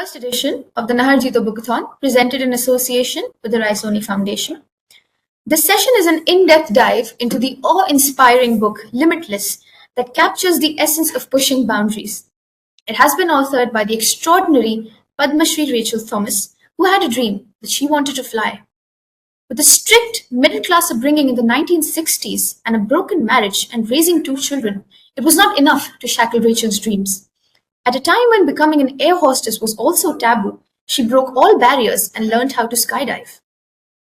first edition of the Nahar Jito Bookathon, presented in association with the Raisoni Foundation. This session is an in-depth dive into the awe-inspiring book Limitless that captures the essence of pushing boundaries. It has been authored by the extraordinary Padmashri Rachel Thomas, who had a dream that she wanted to fly. With a strict middle-class upbringing in the 1960s and a broken marriage and raising two children, it was not enough to shackle Rachel's dreams. At a time when becoming an air hostess was also taboo, she broke all barriers and learned how to skydive.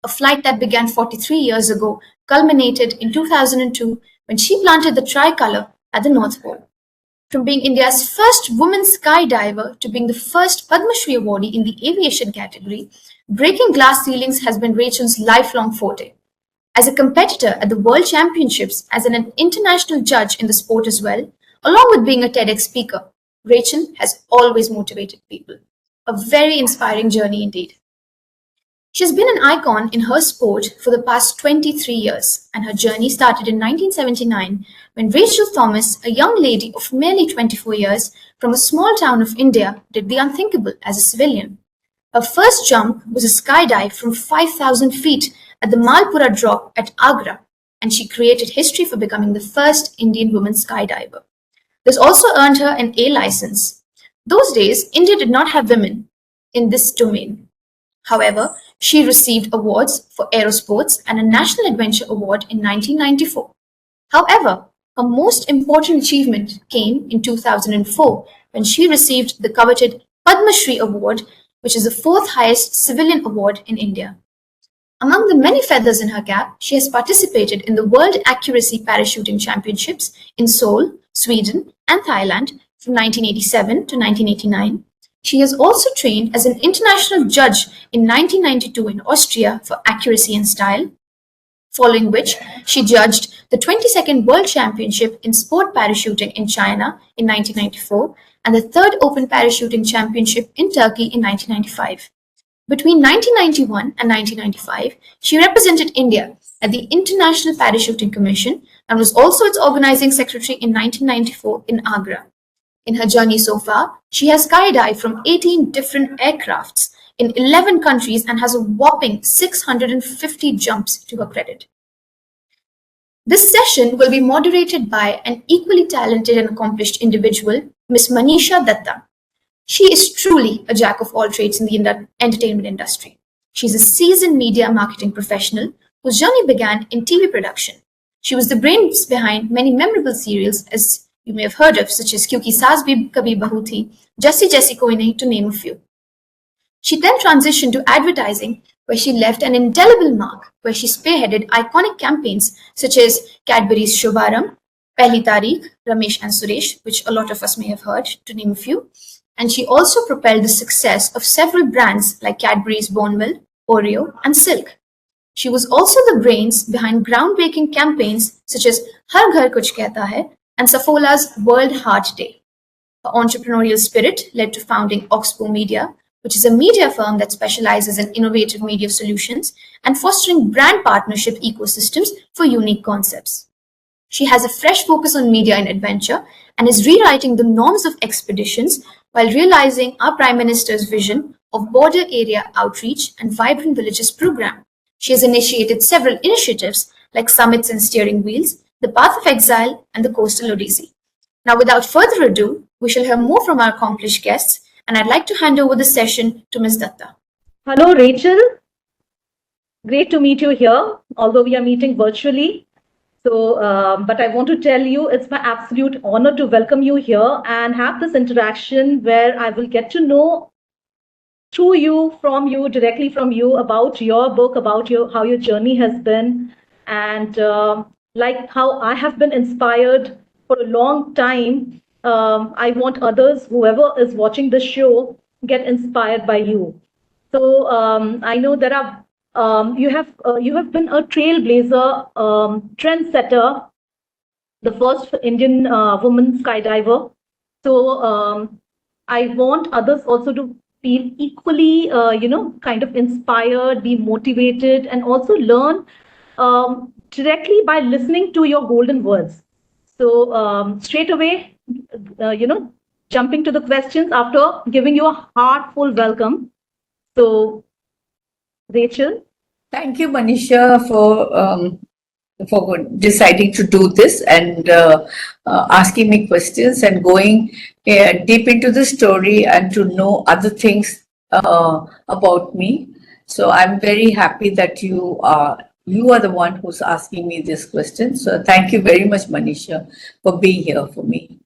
A flight that began 43 years ago culminated in 2002 when she planted the tricolour at the North Pole. From being India's first woman skydiver to being the first Padmashri awardee in the aviation category, breaking glass ceilings has been Rachel's lifelong forte. As a competitor at the World Championships, as an international judge in the sport as well, along with being a TEDx speaker, Rachel has always motivated people. A very inspiring journey indeed. She has been an icon in her sport for the past 23 years, and her journey started in 1979 when Rachel Thomas, a young lady of merely 24 years from a small town of India, did the unthinkable as a civilian. Her first jump was a skydive from 5,000 feet at the Malpura drop at Agra, and she created history for becoming the first Indian woman skydiver. This also earned her an A license. Those days, India did not have women in this domain. However, she received awards for aerosports and a National Adventure Award in 1994. However, her most important achievement came in 2004 when she received the coveted Padmashri Award, which is the fourth highest civilian award in India. Among the many feathers in her cap, she has participated in the World Accuracy Parachuting Championships in Seoul, Sweden, and Thailand from 1987 to 1989. She has also trained as an international judge in 1992 in Austria for accuracy and style, following which she judged the 22nd World Championship in Sport Parachuting in China in 1994 and the 3rd Open Parachuting Championship in Turkey in 1995. Between 1991 and 1995, she represented India at the International Parachuting Commission and was also its organizing secretary in 1994 in Agra. In her journey so far, she has skydived from 18 different aircrafts in 11 countries and has a whopping 650 jumps to her credit. This session will be moderated by an equally talented and accomplished individual, Ms. Manisha Datta. She is truly a jack of all trades in the entertainment industry. She is a seasoned media marketing professional whose journey began in TV production. She was the brains behind many memorable serials, as you may have heard of, such as Kyunki Saas Bhi Kabhi Bahu Thi, Jassi Jassi Koi Nahi, to name a few. She then transitioned to advertising, where she left an indelible mark, where she spearheaded iconic campaigns such as Cadbury's Shobharam, Pehli Tareekh, Ramesh and Suresh, which a lot of us may have heard, to name a few. And she also propelled the success of several brands like Cadbury's Boneville, Oreo, and Silk. She was also the brains behind groundbreaking campaigns such as Har Ghar Kuch Kehta Hai and Saffola's World Heart Day. Her entrepreneurial spirit led to founding Oxbow Media, which is a media firm that specializes in innovative media solutions and fostering brand partnership ecosystems for unique concepts. She has a fresh focus on media and adventure and is rewriting the norms of expeditions while realizing our Prime Minister's vision of border area outreach and vibrant villages program. She has initiated several initiatives like summits and steering wheels, the Path of Exile, and the Coastal Odyssey. Now, without further ado, we shall hear more from our accomplished guests, and I'd like to hand over the session to Ms. Datta. Hello, Rachel. Great to meet you here, although we are meeting virtually. But I want to tell you, it's my absolute honor to welcome you here and have this interaction where I will get to know through you, from you, directly from you, about your book, about how your journey has been, and like how I have been inspired for a long time. I want others, whoever is watching this show, get inspired by you. So I know there are you have been a trailblazer, trendsetter, the first Indian woman skydiver. So I want others also to feel equally, kind of inspired, be motivated, and also learn directly by listening to your golden words. So straight away, jumping to the questions after giving you a heartful welcome. So, Rachel. Thank you, Manisha, for deciding to do this and asking me questions and going deep into the story and to know other things about me. So I'm very happy that you are the one who's asking me this question. So thank you very much, Manisha, for being here for me.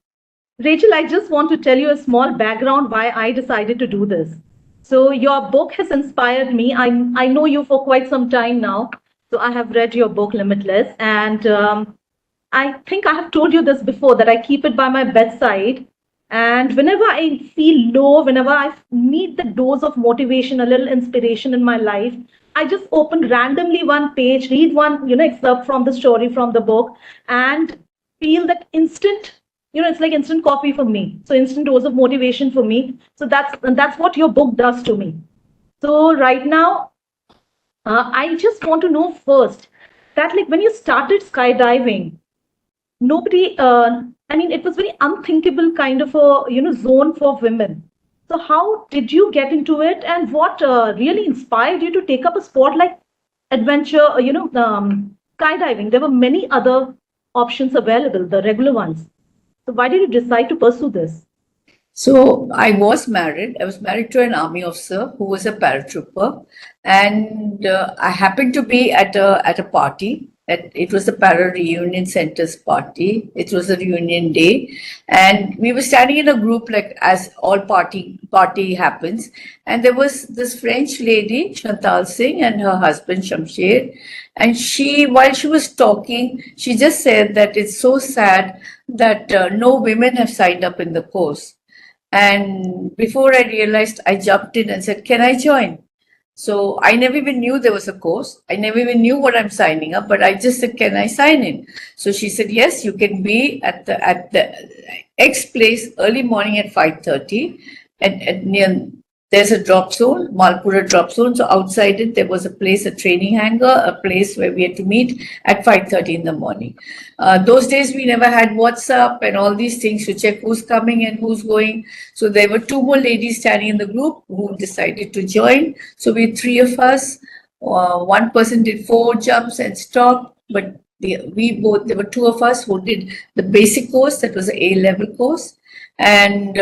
Rachel, I just want to tell you a small background why I decided to do this. So your book has inspired me. I know you for quite some time now. So I have read your book, Limitless, and I think I have told you this before that I keep it by my bedside. And whenever I feel low, whenever I need the dose of motivation, a little inspiration in my life, I just open randomly one page, read one, excerpt from the story from the book, and feel that instant, it's like instant coffee for me. So instant dose of motivation for me. So that's what your book does to me. So right now, I just want to know first that like when you started skydiving, nobody I mean it was very unthinkable kind of a zone for women. So how did you get into it, and what really inspired you to take up a sport like adventure, skydiving? There were many other options available, the regular ones. So why did you decide to pursue this? So I was married. I was married to an army officer who was a paratrooper, and I happened to be at a party. It was the Para Reunion Center's party. It was a reunion day, and we were standing in a group like as all party happens. And there was this French lady, Chantal Singh, and her husband Shamsher, and while she was talking, she just said that it's so sad that no women have signed up in the course. And before I realized, I jumped in and said, "Can I join?" So I never even knew there was a course. I never even knew what I'm signing up, but I just said, "Can I sign in?" So she said, "Yes, you can be at the X place early morning at 5:30 at near there's a drop zone, Malpura drop zone. So outside it, there was a place, a training hangar, a place where we had to meet at 5:30 in the morning. Those days, we never had WhatsApp and all these things to check who's coming and who's going. So there were two more ladies standing in the group who decided to join. So we three of us. One person did 4 jumps and stopped, but there were two of us who did the basic course, that was the A-level course, and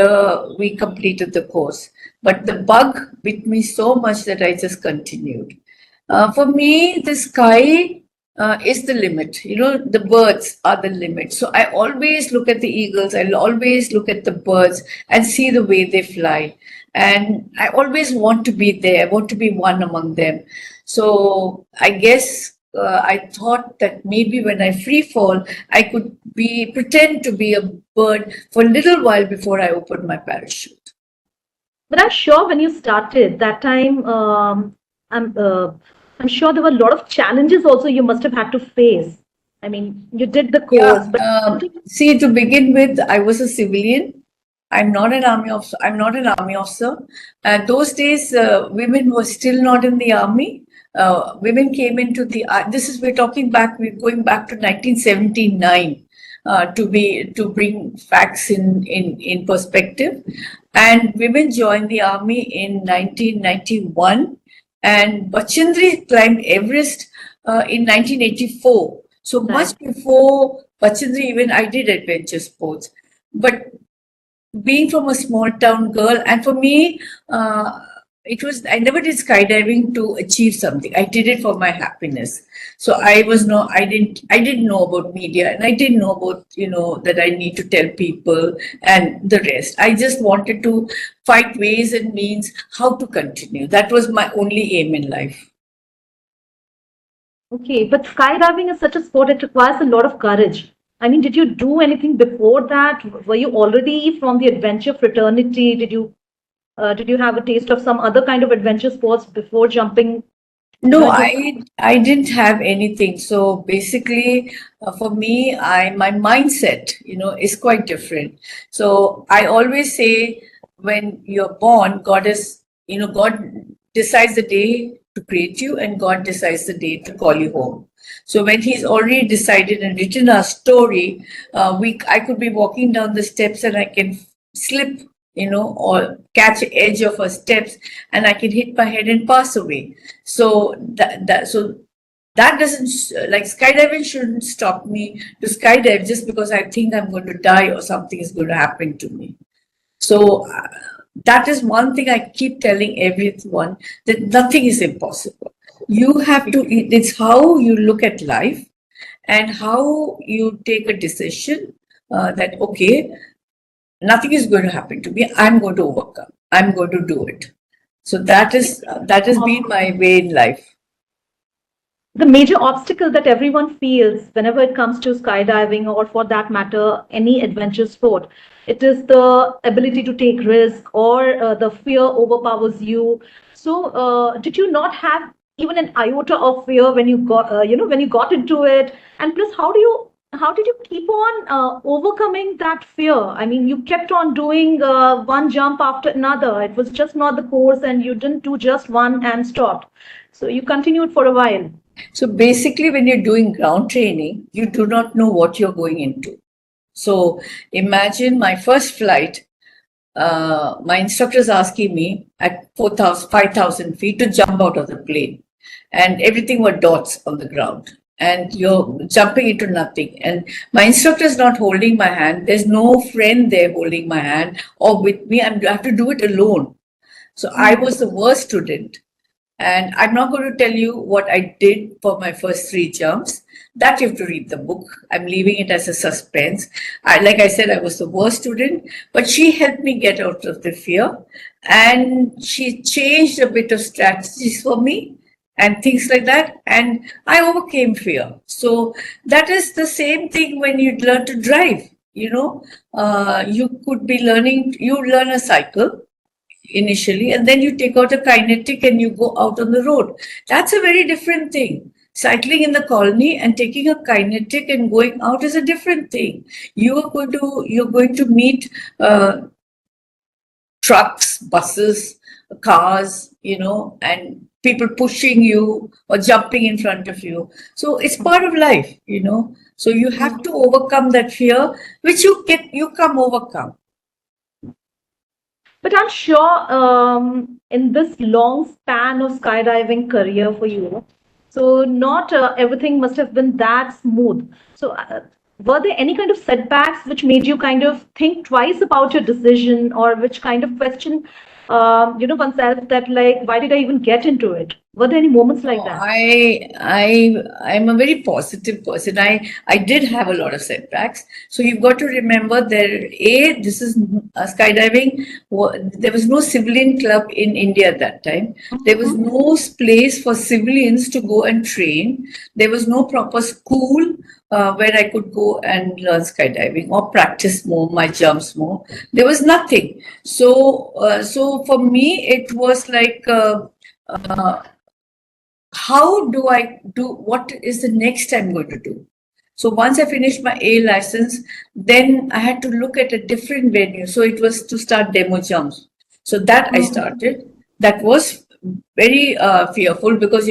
we completed the course. But the bug bit me so much that I just continued. For me, the sky is the limit. The birds are the limit. So I always look at the eagles. I'll always look at the birds and see the way they fly. And I always want to be there. I want to be one among them. So I guess I thought that maybe when I free fall, I could pretend to be a bird for a little while before I opened my parachute. But I'm sure when you started that time, I'm sure there were a lot of challenges also you must have had to face. I mean, you did the course, but see, to begin with, I was a civilian. I'm not an army officer. I'm not an army officer. Those days, women were still not in the army. Women came into the. We're going back to 1979 to bring facts in perspective. And women joined the army in 1991, and Bachchandri climbed Everest in 1984. So much before Bachchandri, even I did adventure sports. But being from a small town girl, and for me, I never did skydiving to achieve something. I did it for my happiness. So I didn't know about media, and I didn't know about, that I need to tell people and the rest. I just wanted to find ways and means how to continue. That was my only aim in life. Okay, but skydiving is such a sport, it requires a lot of courage. I mean, did you do anything before that? Were you already from the adventure fraternity? Did you have a taste of some other kind of adventure sports before jumping? No, I didn't have anything. So basically, for me, my mindset, is quite different. So I always say, when you're born, God decides the day to create you, and God decides the day to call you home. So when He's already decided and written our story, I could be walking down the steps and I can slip, or catch the edge of her steps, and I can hit my head and pass away. So that doesn't, like, skydiving shouldn't stop me to skydive just because I think I'm going to die or something is going to happen to me. So that is one thing I keep telling everyone, that nothing is impossible. You have to, it's how you look at life and how you take a decision that, okay, nothing is going to happen to me. I'm going to overcome. I'm going to do it. So that has been my way in life. The major obstacle that everyone feels whenever it comes to skydiving, or for that matter, any adventure sport, it is the ability to take risk, or the fear overpowers you. So, did you not have even an iota of fear when you got, when you got into it? And plus, how did you keep on overcoming that fear? I mean, you kept on doing one jump after another. It was just not the course, and you didn't do just one and stopped. So you continued for a while. So basically, when you're doing ground training, you do not know what you're going into. So imagine my first flight, my instructor's asking me at 4,000, 5,000 feet to jump out of the plane, and everything were dots on the ground. And you're jumping into nothing. And my instructor is not holding my hand. There's no friend there holding my hand or with me. I have to do it alone. So I was the worst student. And I'm not going to tell you what I did for my first 3 jumps. That you have to read the book. I'm leaving it as a suspense. Like I said, I was the worst student, but she helped me get out of the fear. And she changed a bit of strategies for me and things like that. And I overcame fear. So that is the same thing when you learn to drive. You could be learning, you learn a cycle initially, and then you take out a kinetic and you go out on the road. That's a very different thing. Cycling in the colony and taking a kinetic and going out is a different thing. You're going to meet trucks, buses, cars, and people pushing you or jumping in front of you. So it's part of life. So you have to overcome that fear, which you come overcome. But I'm sure in this long span of skydiving career for you, so not everything must have been that smooth. So were there any kind of setbacks which made you kind of think twice about your decision, or which kind of question, oneself, that like, why did I even get into it? Were there any moments like that? I'm a very positive person. I did have a lot of setbacks. So you've got to remember this is skydiving. There was no civilian club in India at that time. There was no place for civilians to go and train. There was no proper school where I could go and learn skydiving or practice more my jumps more. There was nothing. So for me, it was like, how do I do? What is the next I'm going to do? So once I finished my A license, then I had to look at a different venue. So it was to start demo jumps. So that I started. That was very fearful, because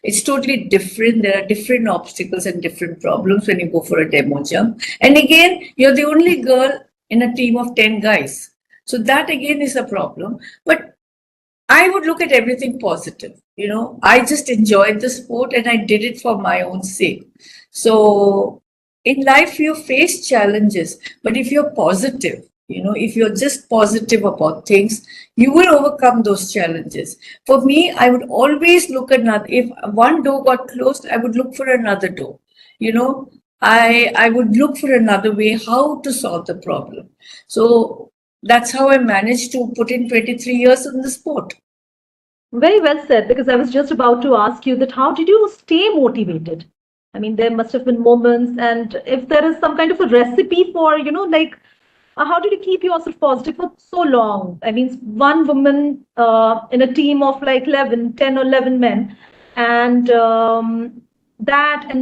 it's totally different. There are different obstacles and different problems when you go for a demo jump. And again, you're the only girl in a team of 10 guys. So that again is a problem. But I would look at everything positive. I just enjoyed the sport and I did it for my own sake. So in life, you face challenges, but if you're positive, if you're just positive about things, you will overcome those challenges. For me, I would always look at another. If one door got closed, I would look for another door. I would look for another way how to solve the problem. So that's how I managed to put in 23 years in the sport. Very well said, because I was just about to ask you that how did you stay motivated? I mean, there must have been moments, and if there is some kind of a recipe for, like, how did you keep yourself positive for so long? I mean, one woman in a team of like 10 or 11 men, and and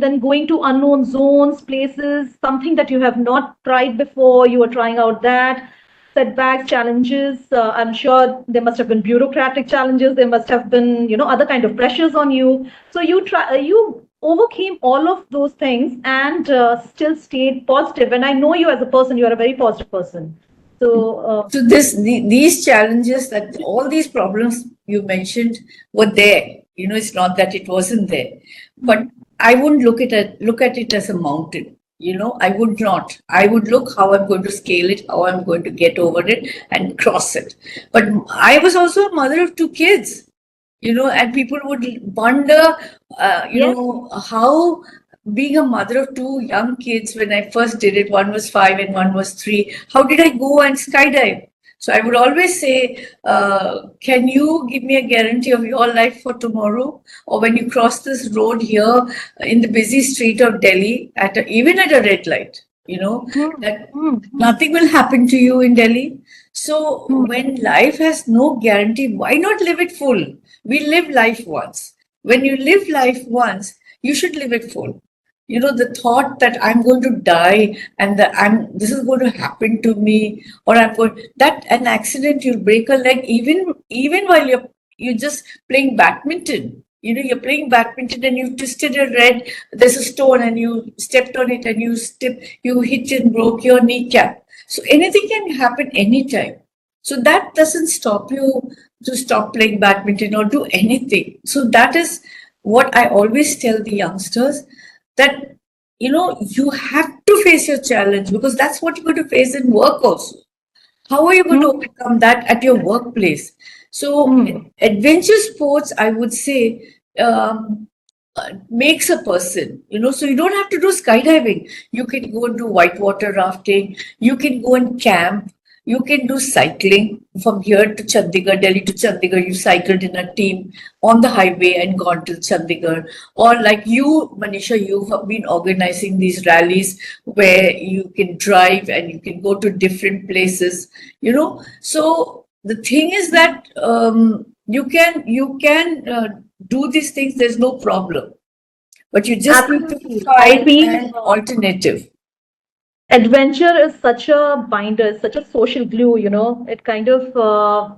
then going to unknown zones, places, something that you have not tried before, you were trying out that. Setbacks, challenges. I'm sure there must have been bureaucratic challenges. There must have been, other kind of pressures on you. So you overcame all of those things and still stayed positive. And I know you as a person, you are a very positive person. So, So these challenges, that all these problems you mentioned were there. It's not that it wasn't there, but I wouldn't look at it as a mountain. I would not. I would look how I'm going to scale it, how I'm going to get over it and cross it. But I was also a mother of two kids, and people would wonder, yes, how being a mother of two young kids, when I first did it, one was 5 and one was 3, how did I go and skydive? So I would always say, can you give me a guarantee of your life for tomorrow? Or when you cross this road here in the busy street of Delhi, even at a red light, that nothing will happen to you in Delhi. So when life has no guarantee, why not live it full? We live life once. When you live life once, you should live it full. The thought that I'm going to die and that this is going to happen to me, or that an accident, you'll break a leg, even while you're just playing badminton. You're playing badminton and you twisted there's a stone and you stepped on it and you hit and broke your kneecap. So anything can happen anytime. So that doesn't stop you to stop playing badminton or do anything. So that is what I always tell the youngsters, that you have to face your challenge, because that's what you're going to face in work also. How are you going to overcome that at your workplace? So adventure sports, I would say, makes a person, so you don't have to do skydiving. You can go and do whitewater rafting, you can go and camp, you can do cycling from here to Chandigarh, Delhi to Chandigarh. You cycled in a team on the highway and gone to Chandigarh. Or like you, Manisha, you have been organizing these rallies where you can drive and you can go to different places, So the thing is that you can do these things. There's no problem, but you just need to absolutely. I find feel an alternative. adventure is such a binder, such a social glue, It kind of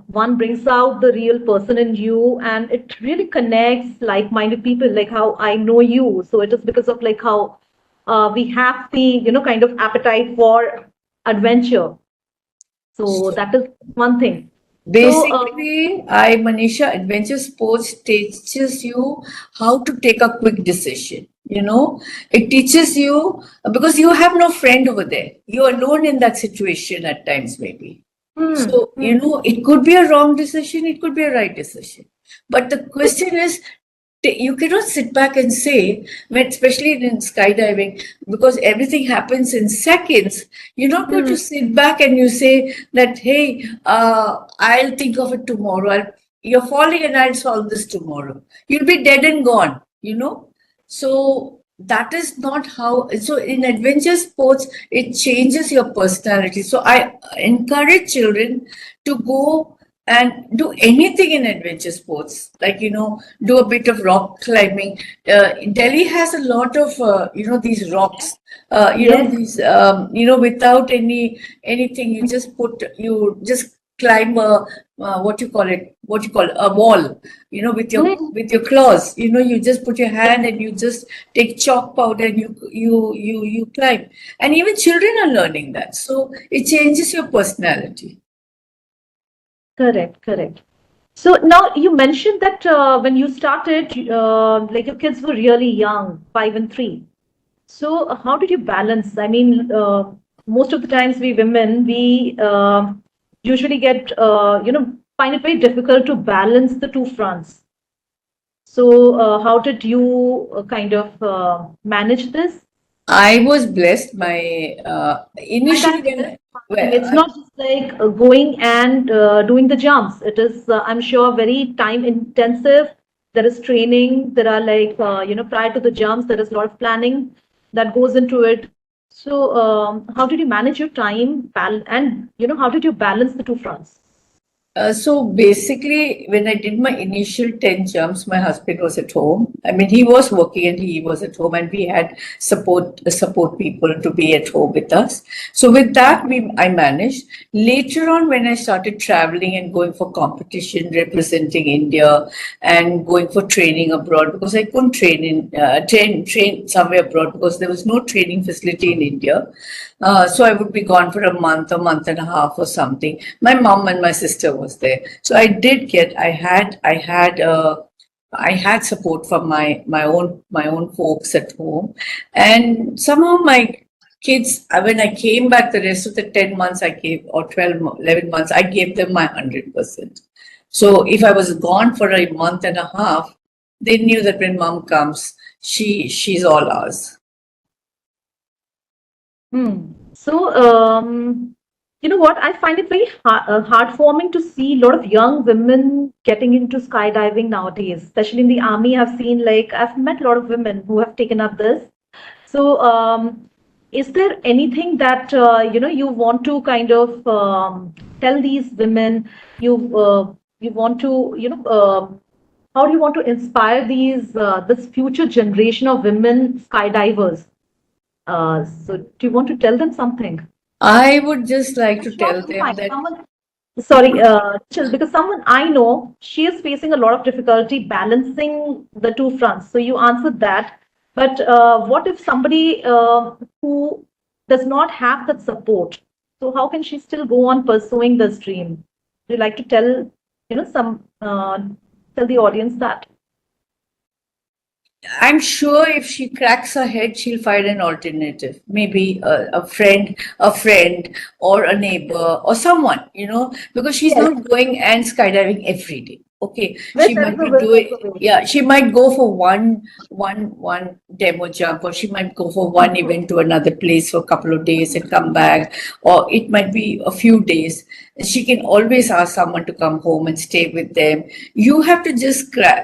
one brings out the real person in you, and it really connects like-minded people, like how I know you. So it is because of like how we have the, kind of appetite for adventure. So that is one thing. So, Basically, Manisha, adventure sports teaches you how to take a quick decision. It teaches you, because you have no friend over there. You're alone in that situation at times, maybe. So, it could be a wrong decision, it could be a right decision. But the question is, you cannot sit back and say, especially in skydiving, because everything happens in seconds. You're not going to sit back and you say that, hey, I'll think of it tomorrow. You're falling and I'll solve this tomorrow. You'll be dead and gone. So that is not how. So in adventure sports, it changes your personality. So I encourage children to go and do anything in adventure sports, like do a bit of rock climbing. Delhi has a lot of these rocks, yes. these without anything, you just climb a wall, with your claws. You just put your hand and you just take chalk powder and you climb. And even children are learning that, so it changes your personality. Correct, correct. So now you mentioned that when you started, like your kids were really young, 5 and 3. So how did you balance? I mean, most of the times we women, we usually get, find it very difficult to balance the two fronts. So how did you kind of manage this? I was blessed. My By initially that, when it's well, not just like going and doing the jumps. It is, I'm sure, very time intensive. There is training. There are like, prior to the jumps, there is a lot of planning that goes into it. So, how did you manage your time and, how did you balance the two fronts? So basically, when I did my initial 10 jumps, my husband was at home. I mean, he was working and he was at home, and we had support people to be at home with us. So with that, I managed. Later on, when I started traveling and going for competition, representing India, and going for training abroad, because I couldn't train somewhere abroad because there was no training facility in India. So I would be gone for a month and a half or something. My mom and my sister was there. So I had support from my own folks at home. And somehow my kids, when I came back, the rest of the 10 months I gave, or 11 months, I gave them my 100%. So if I was gone for a month and a half, they knew that when mom comes, she's all ours. So, you know what? I find it very heartwarming to see a lot of young women getting into skydiving nowadays, especially in the army. I've met a lot of women who have taken up this. So, is there anything that you want to kind of tell these women? You want to how do you want to inspire this future generation of women skydivers? So, do you want to tell them something? I would just like to tell them Fine. that Sorry, Chill, because someone I know, she is facing a lot of difficulty balancing the two fronts. So you answered that. But what if somebody who does not have that support? So how can she still go on pursuing this dream? Would you like to tell, tell the audience that? I'm sure if she cracks her head, she'll find an alternative. Maybe a friend, or a neighbor, or someone, because she's Yes. not going and skydiving every day. Okay, Well, she that might is a be will, doing, that's a will. yeah, she might go for one demo jump, or she might go for one event to another place for a couple of days and come back, or it might be a few days. She can always ask someone to come home and stay with them. You have to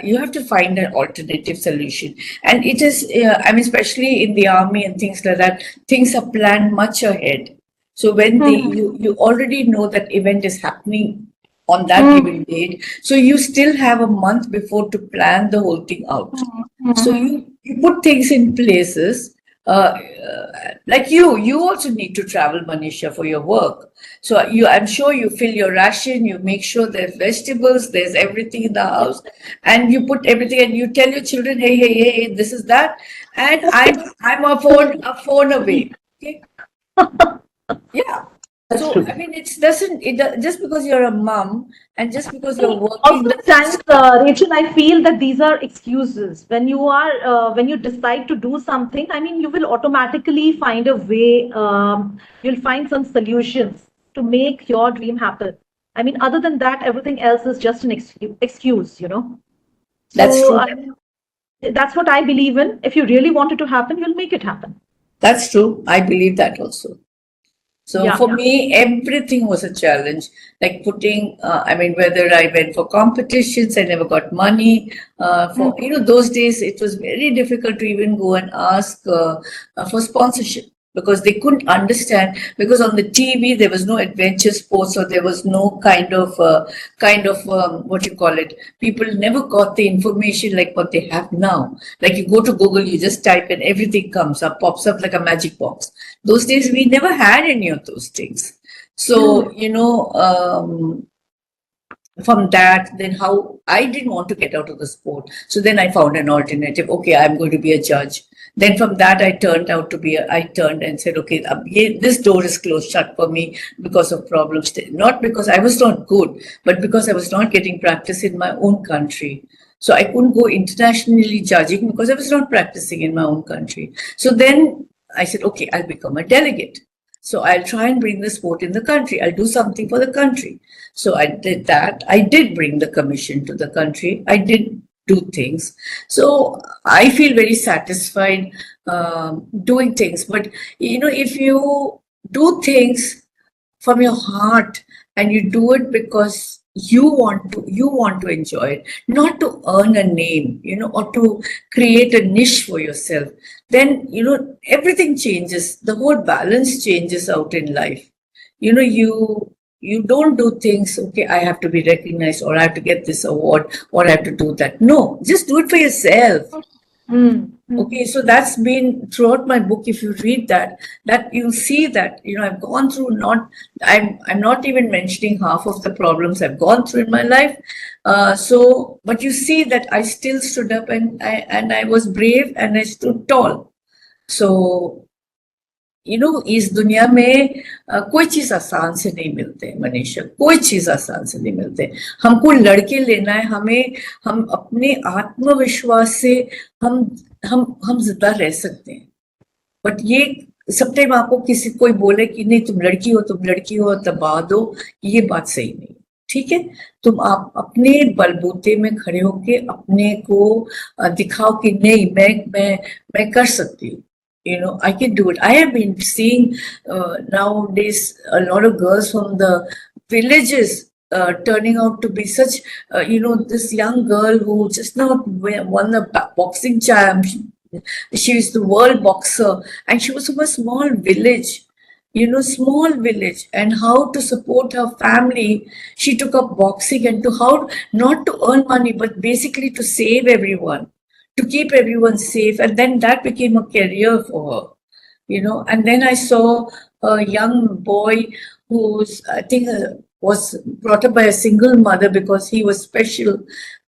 you have to find an alternative solution. And it is, I mean, especially in the army and things like that, things are planned much ahead. So when you already know that event is happening on that given date, so you still have a month before to plan the whole thing out. So you put things in places. Like you also need to travel, Manisha, for your work. So I'm sure you fill your ration, you make sure there's vegetables, there's everything in the house, and you put everything, and you tell your children, hey, this is that, and I'm a phone away. Okay, yeah. That's So true. I mean, just because you're a mom and just because you're working Oftentimes, doesn't. Rachel, I feel that these are excuses. When you decide to do something, I mean, you will automatically find a way. You'll find some solutions to make your dream happen. I mean, other than that, everything else is just an excuse. That's So true. that's what I believe in. If you really want it to happen, you'll make it happen. That's true. I believe that also. So Yeah. for me, everything was a challenge. Like I mean, whether I went for competitions, I never got money. Those days it was very difficult to even go and ask for sponsorship, because they couldn't understand, because on the TV there was no adventure sports, or there was no kind of what you call it. People never got the information like what they have now. Like you go to Google, you just type and everything pops up like a magic box. Those days we never had any of those things. So, from that, then how I didn't want to get out of the sport. So then I found an alternative. Okay, I'm going to be a judge. Then from that, I turned and said, okay, this door is closed shut for me because of problems. Not because I was not good, but because I was not getting practice in my own country. So I couldn't go internationally judging because I was not practicing in my own country. So then I said, okay, I'll become a delegate. So I'll try and bring the sport in the country. I'll do something for the country. So I did that. I did bring the commission to the country. I did do things. So I feel very satisfied doing things. But if you do things from your heart and you do it because you want to enjoy it, not to earn a name, or to create a niche for yourself, then everything changes. The whole balance changes out in life. You you don't do things, okay, I have to be recognized, or I have to get this award, or I have to do that. No, just do it for yourself. Okay, so that's been throughout my book. If you read that, you'll see that, I've gone through I'm not even mentioning half of the problems I've gone through in my life. But you see that I still stood up, and I was brave, and I stood tall. So, इस दुनिया में कोई चीज आसान से नहीं मिलते मनीषा, कोई चीज आसान से नहीं मिलते. हमको लड़के लेना है, हम अपने आत्मविश्वास से हम जिंदा रह सकते हैं. बट ये सब टाइम आपको कोई बोले कि नहीं तुम लड़की हो दबा दो, ये बात सही नहीं. ठीक है, तुम आप अपने बलबूते में खड़े होके अपने को दिखाओ कि नहीं, मैं कर सकती हूँ. I can do it. I have been seeing nowadays a lot of girls from the villages turning out to be such, this young girl who just now won the boxing champ. She is the world boxer, and she was from a small village, small village, and how to support her family. She took up boxing, and to how not to earn money, but basically to save everyone, to keep everyone safe. And then that became a career for her, and then I saw a young boy who's, I think, was brought up by a single mother because he was special,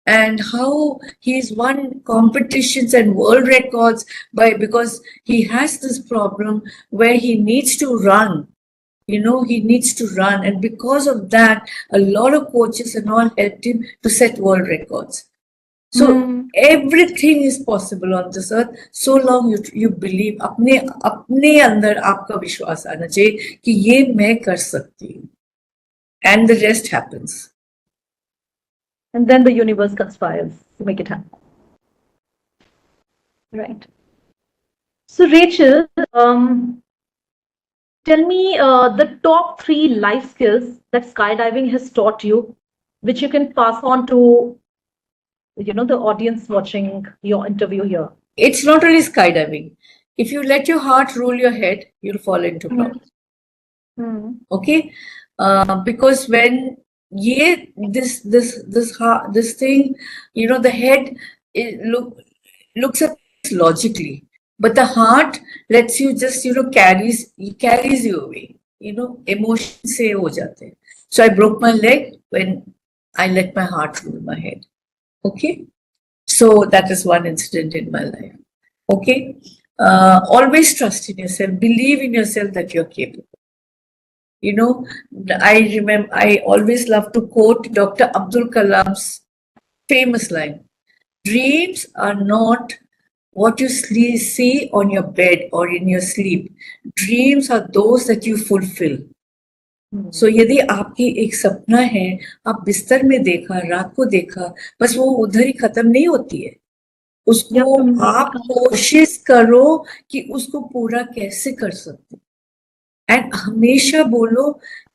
and how he's won competitions and world records because he has this problem where he needs to run. He needs to run, and because of that, a lot of coaches and all helped him to set world records. So everything is possible on this earth, so long you believe. अपने अंदर आपका विश्वास आना चाहिए कि ये मैं कर सकती हूँ, and the rest happens. And then the universe conspires to make it happen. Right. So Rachel, tell me the top 3 life skills that skydiving has taught you, which you can pass on to the audience watching your interview here. It's not only skydiving. If you let your heart rule your head, you'll fall into problems. Okay, because when this thing, the head looks at this logically, but the heart lets you just carries you away. Emotions se ho jate. So I broke my leg when I let my heart rule my head. Okay, so that is one incident in my life. Okay, always trust in yourself, believe in yourself that you're capable. I always love to quote Dr. Abdul Kalam's famous line: dreams are not what you see on your bed or in your sleep. Dreams are those that you fulfill. So यदि आपकी एक सपना है, आप बिस्तर में देखा, रात को देखा, बस वो उधर ही खत्म नहीं होती है. उसको आप कोशिश करो कि उसको पूरा कैसे कर सकते. एंड हमेशा बोलो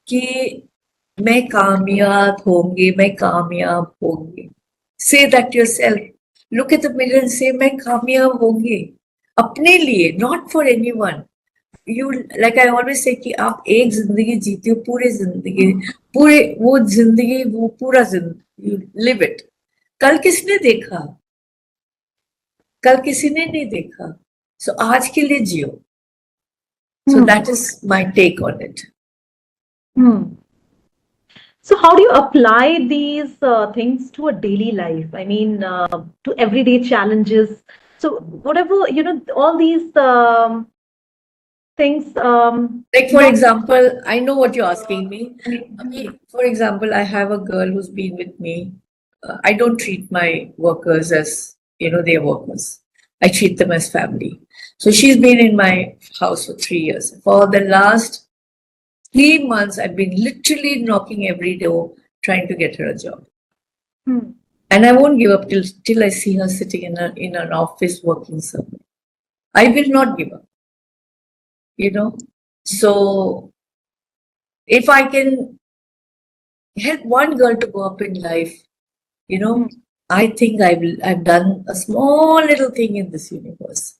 कि मैं कामयाब होंगे, मैं कामयाब होंगे. Say that yourself. Look at the mirror and say, मैं कामयाब होंगे. अपने लिए, not for anyone. Like I always say कि आप एक जिंदगी जीते हो, पूरा जिंदगी, you live it. कल किसने देखा? कल किसी ने नहीं देखा. So आज के लिए जियो. So that is my take on it. So how do you apply these things to a daily life? I mean, to everyday challenges. So whatever, all these things. Like for example, I know what you're asking me. For example, I have a girl who's been with me. I don't treat my workers as, they're workers. I treat them as family. So she's been in my house for 3 years. For the last 3 months, I've been literally knocking every door, trying to get her a job. And I won't give up till I see her sitting in an office working somewhere. I will not give up. So if I can help one girl to go up in life, I think I've done a small little thing in this universe.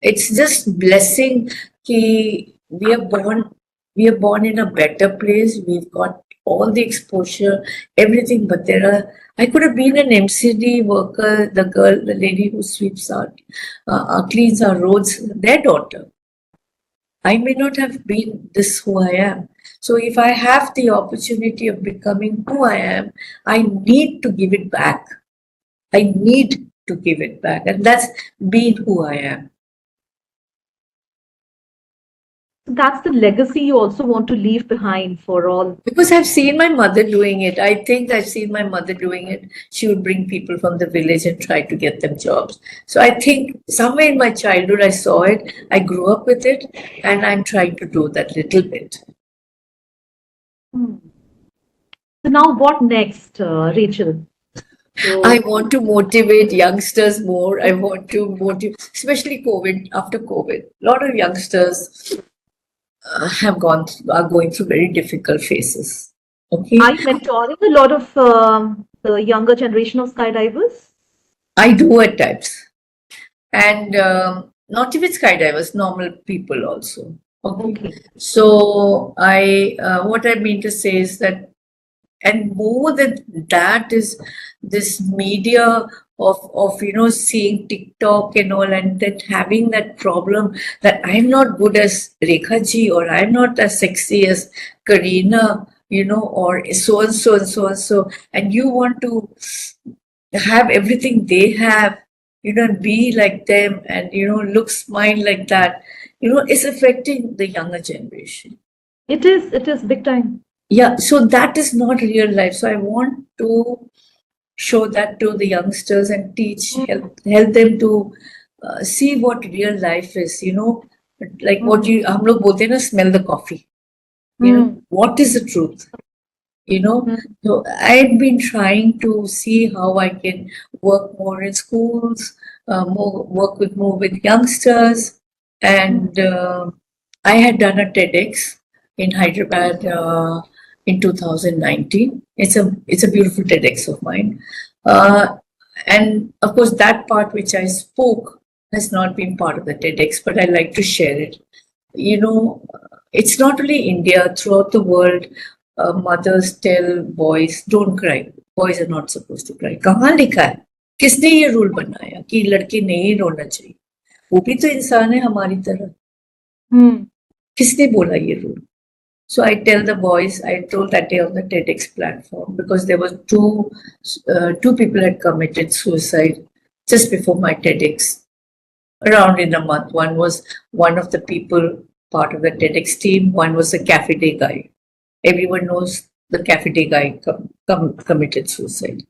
It's just blessing कि we are born We are born in a better place. We've got all the exposure, everything, but I could have been an MCD worker, the lady who sweeps out, cleans our roads, their daughter. I may not have been this who I am. So if I have the opportunity of becoming who I am, I need to give it back. I need to give it back. And that's being who I am. That's the legacy you also want to leave behind for all. Because I've seen my mother doing it. I think I've seen my mother doing it. She would bring people from the village and try to get them jobs. So I think somewhere in my childhood I saw it. I grew up with it, and I'm trying to do that little bit. So now what next, Rachel? I want to motivate youngsters more. I want to motivate, especially after COVID. A lot of youngsters are going through very difficult phases. Okay. Are you mentoring a lot of the younger generation of skydivers? I do at times. And not even skydivers, normal people also. Okay. So what I mean to say is that, and more than that is this media of seeing TikTok and all, and then having that problem that I'm not good as Rekha ji, or I'm not as sexy as Karina, or so and so and so and so, and you want to have everything they have, be like them, and look, smile like that, it's affecting the younger generation. It is big time. Yeah, so that is not real life. So I want to show that to the youngsters and help them to see what real life is, like what hum log bolte hain na, smell the coffee. What is the truth? So I've been trying to see how I can work more in schools, work more with youngsters, and I had done a TEDx in Hyderabad in 2019. It's a beautiful TEDx of mine, and of course that part which I spoke has not been part of the TEDx, but I like to share it. It's not only India, throughout the world. Mothers tell boys, don't cry. Boys are not supposed to cry. कहाँ लिखा है? किसने ये rule बनाया कि लड़के नहीं रोना चाहिए? वो भी तो इंसान है हमारी तरह. किसने बोला ये rule? So I tell the boys, I told that day on the TEDx platform, because there were two people had committed suicide just before my TEDx, around in a month. One was one of the people part of the TEDx team. One was a cafe day guy. Everyone knows the cafe day guy committed suicide.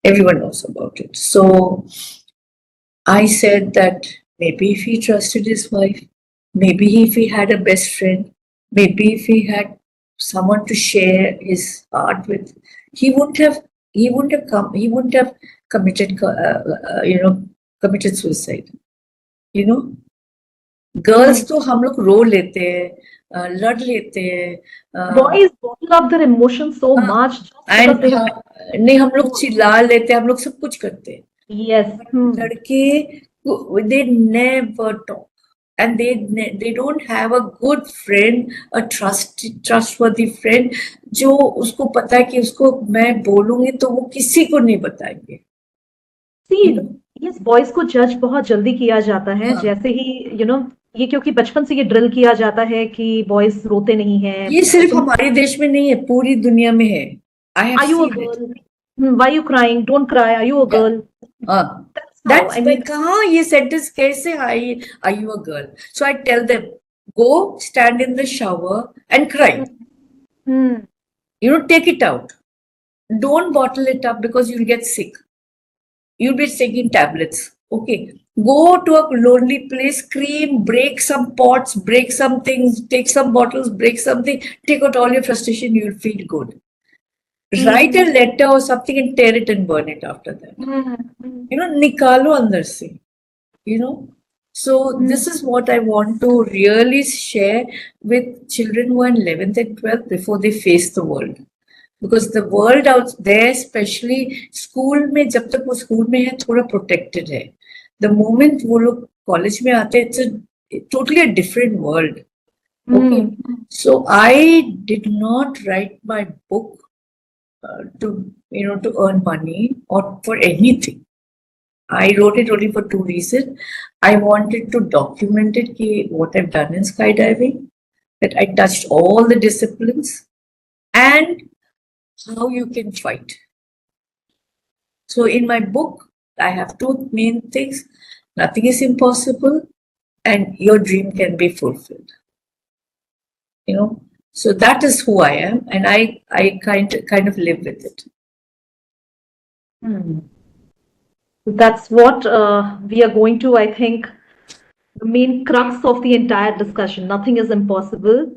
Everyone knows about it. So I said that maybe if he trusted his wife, maybe if he had a best friend, maybe if he had someone to share his heart with, he wouldn't have committed committed suicide. Girls तो हम लोग रो लेते हैं, लड़ लेते हैं. Boys bottle up their emotions so much. नहीं, हम लोग चिल्ला लेते हैं, हम लोग सब कुछ करते हैं. Yes. लड़के, they never talk, and they don't have a good friend, a trustworthy friend, जो उसको पता है कि उसको मैं बोलूंगी तो वो किसी को नहीं बताएंगे. See, yes, boys को जज बहुत जल्दी किया जाता है. जैसे ही ये क्योंकि बचपन से ये ड्रिल किया जाता है कि बॉयज रोते नहीं हैं. ये सिर्फ हमारे देश में नहीं है, पूरी दुनिया में है. Are you a girl? Why are you crying? Don't cry. Are you a girl? That's कहाँ ये sentence कैसे आई? Are you a girl? So I tell them, go stand in the shower and cry. Take it out. Don't bottle it up because you'll get sick. You'll be taking tablets. Okay. Go to a lonely place, scream, break some pots, break some things, take some bottles, break something, take out all your frustration, you'll feel good. Write a letter or something and tear it and burn it after that. Nikalo andar se. So this is what I want to really share with children who are in 11th and 12th before they face the world. Because the world out there, especially school में, जब तक वो school में है, थोड़ा protected है. The moment वो लोग college में आते हैं, it's totally a different world. Okay. Mm. So I did not write my book to earn money or for anything. I wrote it only for two reasons. I wanted to document it, what I've done in skydiving, that I touched all the disciplines and how you can fight. So in my book, I have two main things. Nothing is impossible and your dream can be fulfilled. So that is who I am, and I kind of live with it. Mm. That's what we are going to, I think, the main crux of the entire discussion. Nothing is impossible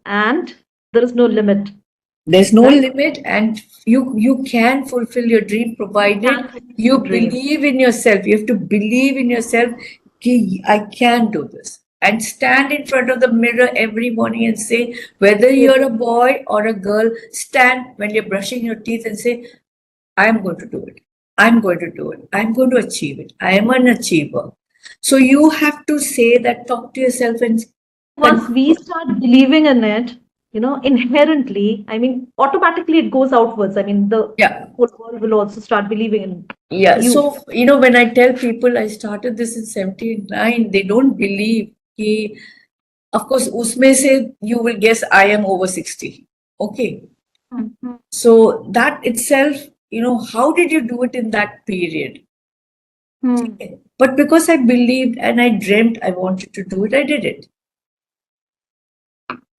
and there is no limit, There's no right? limit, and you can fulfill your dream provided Can't fulfill you your dream. believe in yourself. You have to believe in yourself. Ki, I can do this, and stand in front of the mirror every morning and say, whether you're a boy or a girl, stand when you're brushing your teeth and say, I'm going to do it. I'm going to do it. I'm going to achieve it. I am an achiever. So you have to say that, talk to yourself and Once we start believing in it, inherently, I mean, automatically it goes outwards. I mean, the yeah. whole world will also start believing in Yeah, you. so when I tell people I started this in 79, they don't believe. Ki, of course, usme se you will guess I am over 60. Okay. Mhm. So that itself, how did you do it in that period? Hmm. But because I believed and I dreamt I wanted to do it, I did it.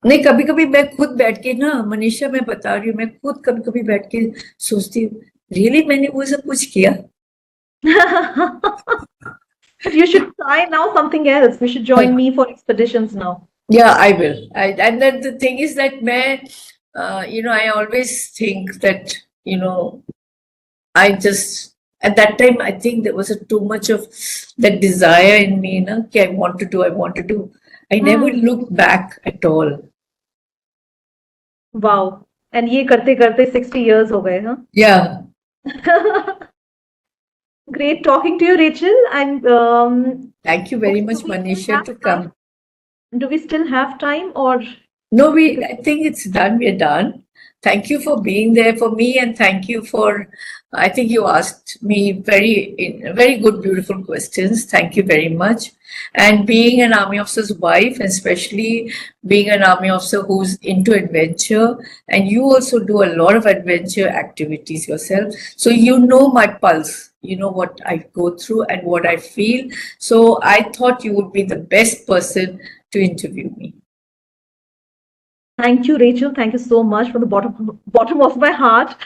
नहीं, कभी कभी मैं खुद बैठ के ना, मनीषा मैं बता रही हूँ, मैं खुद कभी कभी बैठ के सोचती हूँ, रियली मैंने वो सब कुछ किया? But you should try now something else. You should join me for expeditions now. Yeah, I will. And then the thing is that I always think that, I just, at that time, I think there was too much of that desire in me, I want to do, I want to do. I never Hmm. looked back at all. Wow. And ये करते करते 60 years हो गए, huh? Yeah. Great talking to you, Rachel. And Thank you very okay, much, Manisha, to come. do we still have time or? No, I think it's done. We're done. Thank you for being there for me, and thank you for, I think you asked me very good, beautiful questions. Thank you very much. And being an army officer's wife, and especially being an army officer who's into adventure, and you also do a lot of adventure activities yourself. So you know my pulse, you know what I go through and what I feel. So I thought you would be the best person to interview me. Thank you, Rachel. Thank you so much from the bottom of my heart.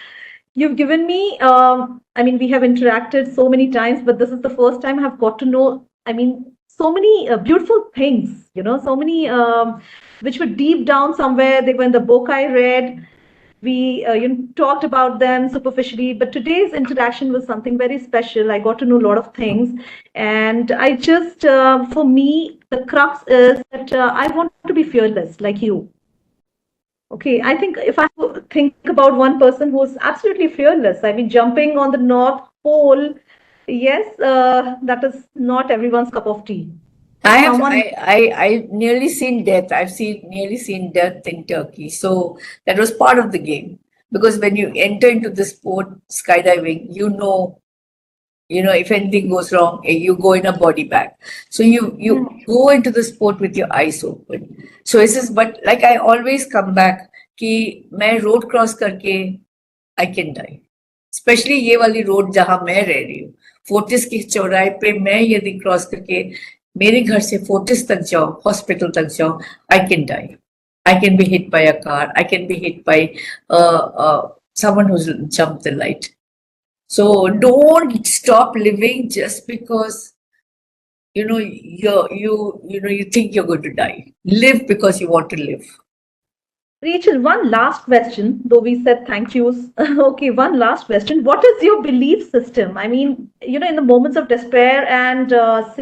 You've given me, I mean, we have interacted so many times, but this is the first time I've got to know, I mean, so many beautiful things, so many which were deep down somewhere. They were in the book I read. We talked about them superficially, but today's interaction was something very special. I got to know a lot of things. And I just, for me, the crux is that I want to be fearless like you. Okay, I think if I think about one person who's absolutely fearless, I mean, jumping on the North Pole, yes, that is not everyone's cup of tea. I nearly seen death. Nearly seen death in Turkey. So that was part of the game. Because when you enter into the sport, skydiving, if anything goes wrong, you go in a body bag. So you go into the sport with your eyes open. So this is, but like I always come back, कि मैं road cross करके I can die. Especially ये वाली road जहाँ मैं रह रही हूँ, फोर्टिस की चौराहे पे मैं यदि क्रॉस करके मेरे घर से फोर्टिस तक जाओ, हॉस्पिटल तक जाओ, I can die. I can be hit by a car. I can be hit by someone who's jumped the light. So don't stop living just because you think you're going to die. Live because you want to live. Rachel, one last question, though we said thank yous. Okay, one last question. What is your belief system? I mean, in the moments of despair and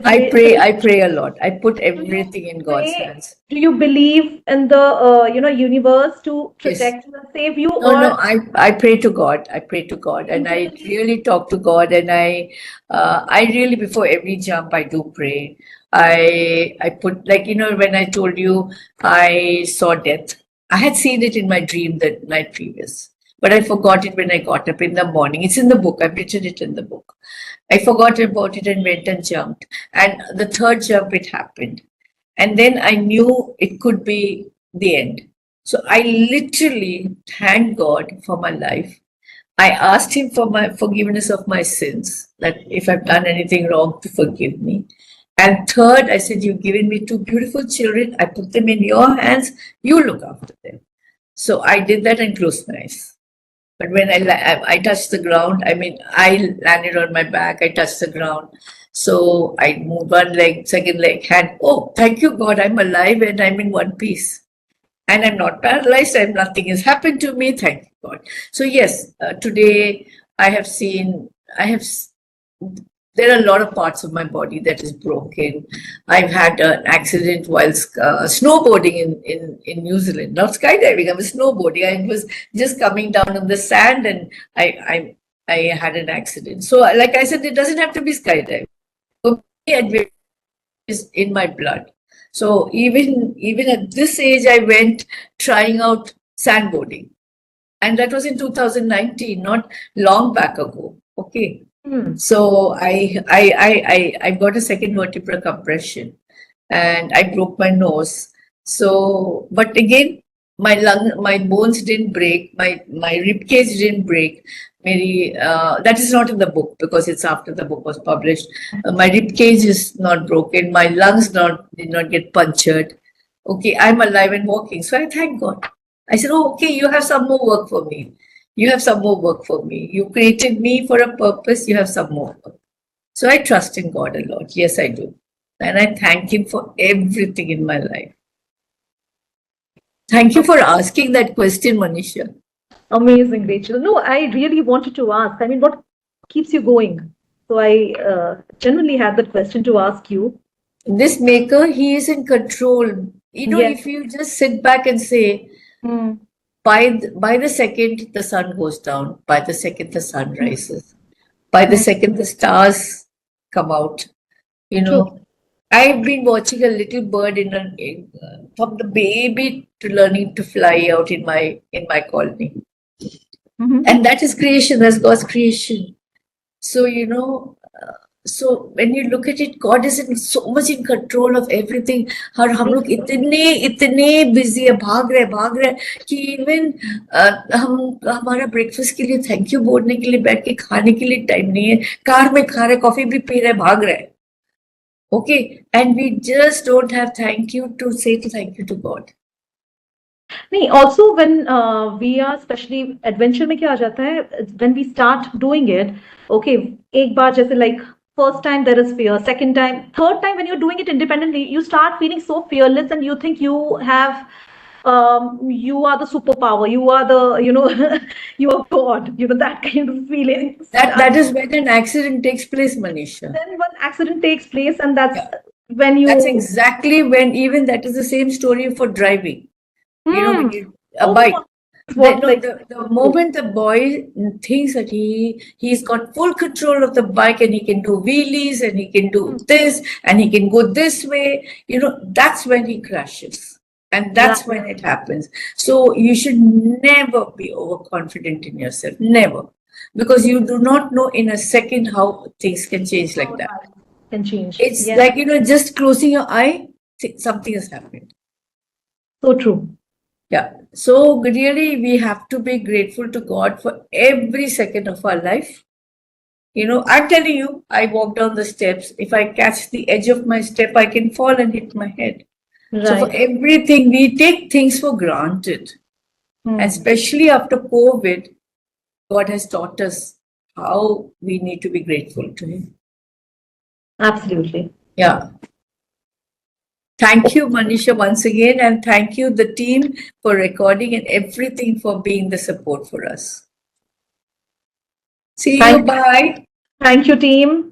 I pray a lot. I put everything in God's hands. Do you believe in the universe to Yes. protect you and save you? No, I pray to God. I pray to God, and I really talk to God, and I really before every jump I do pray. I put, like, when I told you I saw death, I had seen it in my dream the night previous, but I forgot it when I got up in the morning. It's in the book. I've written it in the book. I forgot about it and went and jumped. And the third jump, it happened. And then I knew it could be the end. So I literally thanked God for my life. I asked Him for my forgiveness of my sins, that if I've done anything wrong, to forgive me. And third, I said, you've given me two beautiful children. I put them in your hands. You look after them. So I did that and closed my eyes. But when I touched the ground, I mean, I landed on my back, I touched the ground. So I moved one leg, second leg, hand. Oh, thank you, God, I'm alive and I'm in one piece. And I'm not paralyzed, nothing has happened to me, thank you, God. So yes, today I have seen, there are a lot of parts of my body that is broken. I've had an accident while snowboarding in New Zealand, not skydiving. I was snowboarding. I was just coming down on the sand, and I had an accident. So, like I said, it doesn't have to be skydiving. For me, adventure is in my blood. So even at this age, I went trying out sandboarding, and that was in 2019, not long back ago. Okay. So I got a second vertebral compression and I broke my nose. So, but again, my bones didn't break, my rib cage didn't break. That is not in the book because it's after the book was published. My rib cage is not broken. My lungs did not get punctured. Okay, I'm alive and walking. So I thank God. I said, oh, okay, you have some more work for me. You have some more work for me. You created me for a purpose. You have some more work. So I trust in God a lot. Yes, I do. And I thank Him for everything in my life. Thank you for asking that question, Manisha. Amazing, Rachel. No, I really wanted to ask. I mean, what keeps you going? So I genuinely had that question to ask you. This maker, He is in control. If you just sit back and say, by the second the sun goes down, by the second the sun rises, by the second the stars come out, I've been watching a little bird from the baby to learning to fly out in my colony. And that is creation, that's God's creation. So, so when you look at it, God is so much in control of everything. और हम लोग इतने busy है, भाग रहे कि even हमारा breakfast के लिए thank you बोलने के लिए, बैठ के खाने के लिए time नहीं है, कार में खा रहे, coffee भी पी रहे, भाग रहे. Okay, and we just don't have thank you to say thank you to God. Also when we are, especially adventure में क्या आ जाता है, when we start doing it, okay, एक बार जैसे like first time there is fear, second time, third time when you're doing it independently, you start feeling so fearless and you think you have you are the superpower, you are the you are God, that kind of feeling. That is when an accident takes place, Manisha. Then when accident takes place, and that's when you. That's exactly when, even that is the same story for driving. When a bike. The moment the boy thinks that he's got full control of the bike and he can do wheelies and he can do this and he can go this way, that's when he crashes. And that's when it happens. So you should never be overconfident in yourself. Never. Because you do not know in a second how things can change like that. Can change. It's like, just closing your eye, something has happened. So true. Yeah. So really, we have to be grateful to God for every second of our life. I'm telling you, I walk down the steps. If I catch the edge of my step, I can fall and hit my head. Right. So for everything, we take things for granted. Especially after COVID, God has taught us how we need to be grateful to Him. Absolutely. Yeah. Thank you, Manisha, once again, and thank you, the team, for recording and everything, for being the support for us. See you. Bye. Thank you, team.